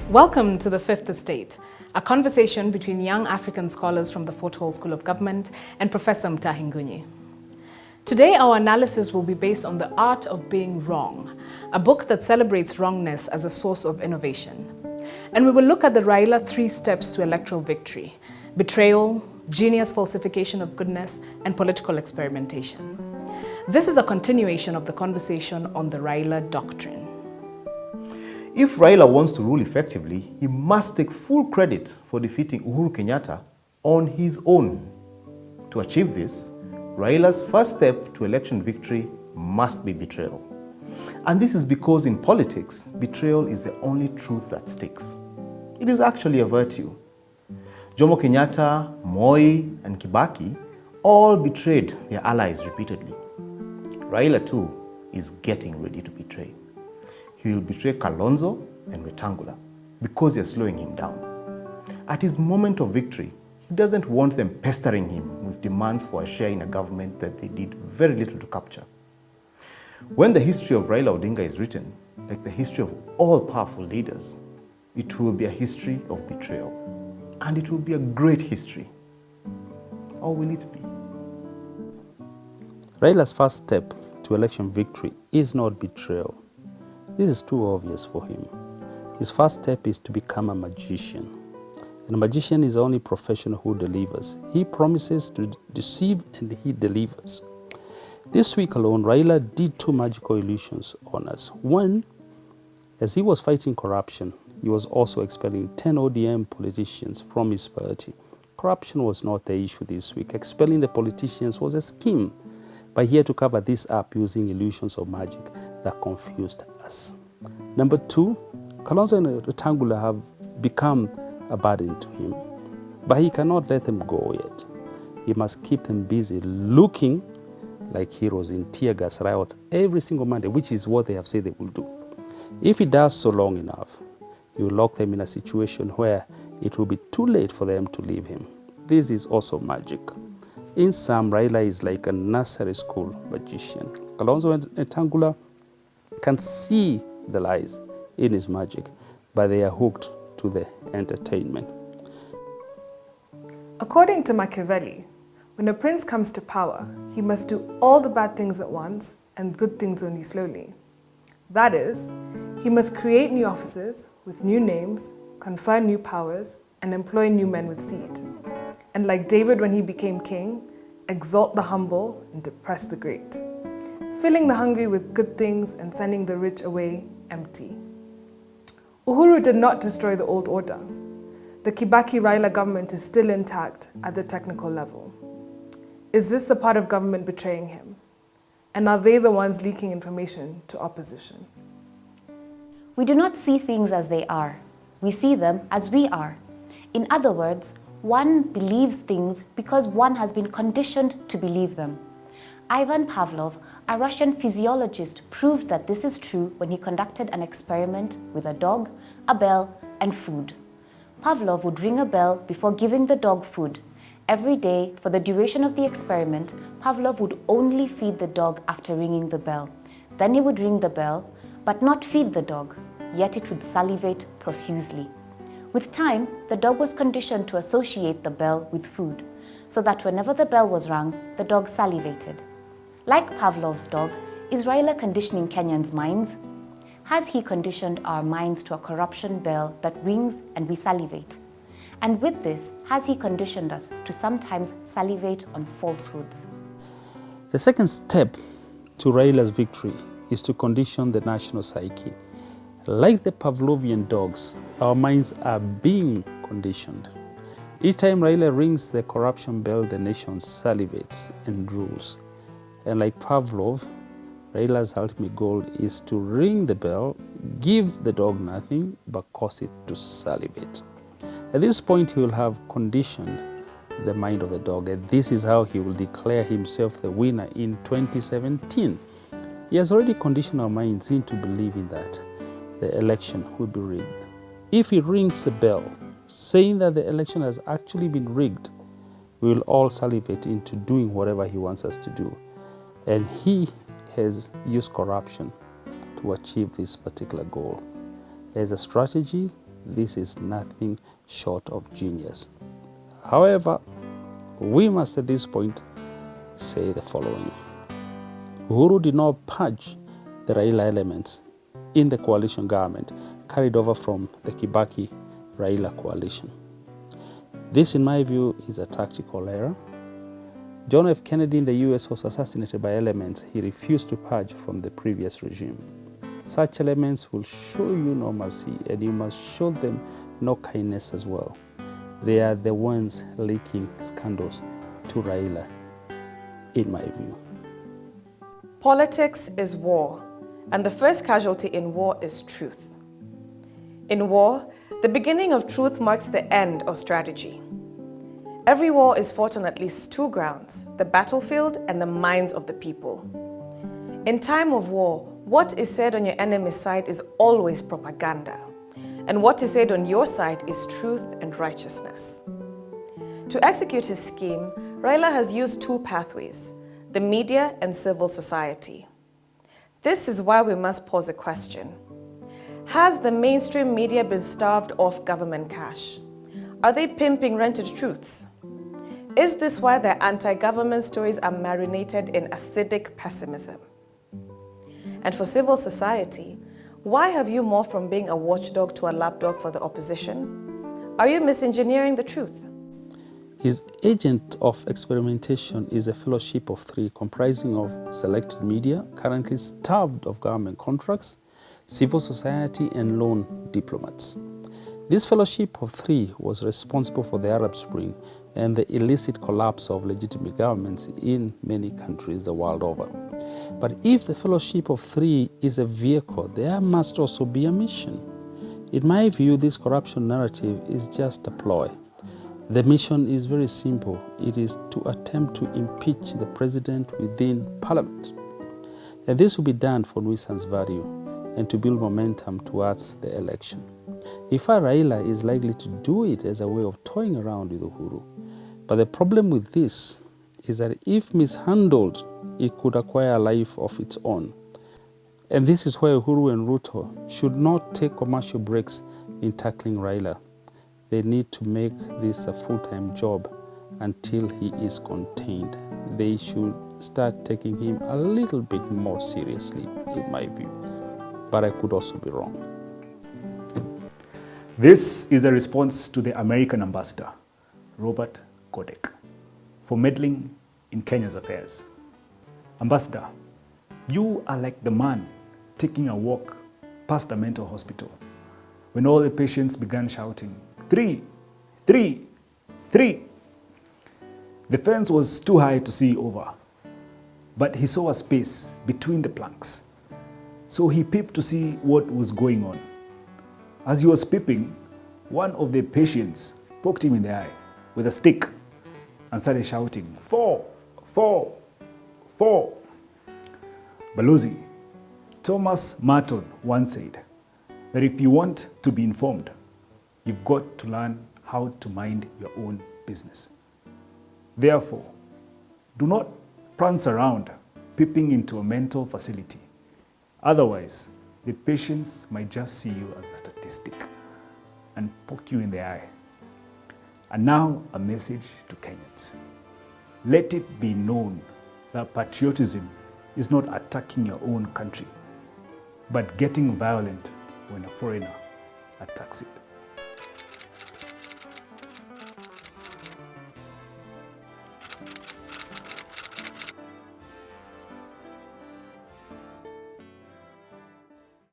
Welcome to the Fifth Estate, a conversation between young African scholars from the Fort Hall School of Government and Professor Mtahi. Today, our analysis will be based on The Art of Being Wrong, a book that celebrates wrongness as a source of innovation. And we will look at the Raila 3 steps to electoral victory: betrayal, genius falsification of goodness, and political experimentation. This is a continuation of the conversation on the Raila doctrine. If Raila wants to rule effectively, he must take full credit for defeating Uhuru Kenyatta on his own. To achieve this, Raila's first step to election victory must be betrayal. And this is because in politics, betrayal is the only truth that sticks. It is actually a virtue. Jomo Kenyatta, Moi, and Kibaki all betrayed their allies repeatedly. Raila too is getting ready to betray. He will betray Kalonzo and Wetangula because they're slowing him down. At his moment of victory, he doesn't want them pestering him with demands for a share in a government that they did very little to capture. When the history of Raila Odinga is written, like the history of all powerful leaders, it will be a history of betrayal. And it will be a great history. Or will it be? Raila's first step to election victory is not betrayal. This is too obvious for him. His first step is to become a magician. And a magician is the only professional who delivers. He promises to deceive and he delivers. This week alone, Raila did 2 magical illusions on us. One, as he was fighting corruption, he was also expelling 10 ODM politicians from his party. Corruption was not the issue this week. Expelling the politicians was a scheme. But he had to cover this up using illusions of magic that confused us. Number 2, Kalonzo and Wetangula have become a burden to him, but he cannot let them go yet. He must keep them busy looking like heroes in tear gas riots every single Monday, which is what they have said they will do. If he does so long enough, he will lock them in a situation where it will be too late for them to leave him. This is also magic. In sum, Raila is like a nursery school magician. Kalonzo and Wetangula can see the lies in his magic, but they are hooked to the entertainment. According to Machiavelli, when a prince comes to power, he must do all the bad things at once and good things only slowly. That is, he must create new offices with new names, confer new powers, and employ new men with seed. And like David when he became king, exalt the humble and depress the great, filling the hungry with good things and sending the rich away empty. Uhuru did not destroy the old order. The Kibaki-Raila government is still intact at the technical level. Is this the part of government betraying him? And are they the ones leaking information to opposition? We do not see things as they are. We see them as we are. In other words, one believes things because one has been conditioned to believe them. Ivan Pavlov, a Russian physiologist, proved that this is true when he conducted an experiment with a dog, a bell, and food. Pavlov would ring a bell before giving the dog food. Every day, for the duration of the experiment, Pavlov would only feed the dog after ringing the bell. Then he would ring the bell, but not feed the dog, yet it would salivate profusely. With time, the dog was conditioned to associate the bell with food, so that whenever the bell was rung, the dog salivated. Like Pavlov's dog, is Raila conditioning Kenyans' minds? Has he conditioned our minds to a corruption bell that rings and we salivate? And with this, has he conditioned us to sometimes salivate on falsehoods? The second step to Raila's victory is to condition the national psyche. Like the Pavlovian dogs, our minds are being conditioned. Each time Raila rings the corruption bell, the nation salivates and drools. And like Pavlov, Raila's ultimate goal is to ring the bell, give the dog nothing, but cause it to salivate. At this point, he will have conditioned the mind of the dog, and this is how he will declare himself the winner in 2017. He has already conditioned our minds into believing that the election will be rigged. If he rings the bell, saying that the election has actually been rigged, we will all salivate into doing whatever he wants us to do. And he has used corruption to achieve this particular goal. As a strategy, this is nothing short of genius. However, we must at this point say the following. Uhuru did not purge the Raila elements in the coalition government carried over from the Kibaki-Raila coalition. This, in my view, is a tactical error. John F. Kennedy in the US was assassinated by elements he refused to purge from the previous regime. Such elements will show you no mercy, and you must show them no kindness as well. They are the ones leaking scandals to Raila, in my view. Politics is war, and the first casualty in war is truth. In war, the beginning of truth marks the end of strategy. Every war is fought on at least two grounds, the battlefield and the minds of the people. In time of war, what is said on your enemy's side is always propaganda, and what is said on your side is truth and righteousness. To execute his scheme, Raila has used two pathways, the media and civil society. This is why we must pose a question. Has the mainstream media been starved of government cash? Are they pimping rented truths? Is this why their anti-government stories are marinated in acidic pessimism? And for civil society, why have you morphed from being a watchdog to a lapdog for the opposition? Are you misengineering the truth? His agent of experimentation is a fellowship of three comprising of selected media, currently starved of government contracts, civil society, and lone diplomats. This fellowship of three was responsible for the Arab Spring and the illicit collapse of legitimate governments in many countries the world over. But if the fellowship of three is a vehicle, there must also be a mission. In my view, this corruption narrative is just a ploy. The mission is very simple. It is to attempt to impeach the president within parliament. And this will be done for nuisance value and to build momentum towards the election. If Raila is likely to do it as a way of toying around with Uhuru. But the problem with this is that if mishandled, it could acquire a life of its own. And this is where Uhuru and Ruto should not take commercial breaks in tackling Raila. They need to make this a full-time job until he is contained. They should start taking him a little bit more seriously, in my view. But I could also be wrong. This is a response to the American ambassador, Robert Kodek, for meddling in Kenya's affairs. Ambassador, you are like the man taking a walk past a mental hospital when all the patients began shouting, 3, 3, 3. The fence was too high to see over, but he saw a space between the planks. So he peeped to see what was going on. As he was peeping, one of the patients poked him in the eye with a stick and started shouting, 4, 4, 4. Balozi, Thomas Merton once said that if you want to be informed, you've got to learn how to mind your own business. Therefore, do not prance around peeping into a mental facility. Otherwise, the patients might just see you as a statistic and poke you in the eye. And now a message to Kenyans. Let it be known that patriotism is not attacking your own country, but getting violent when a foreigner attacks it.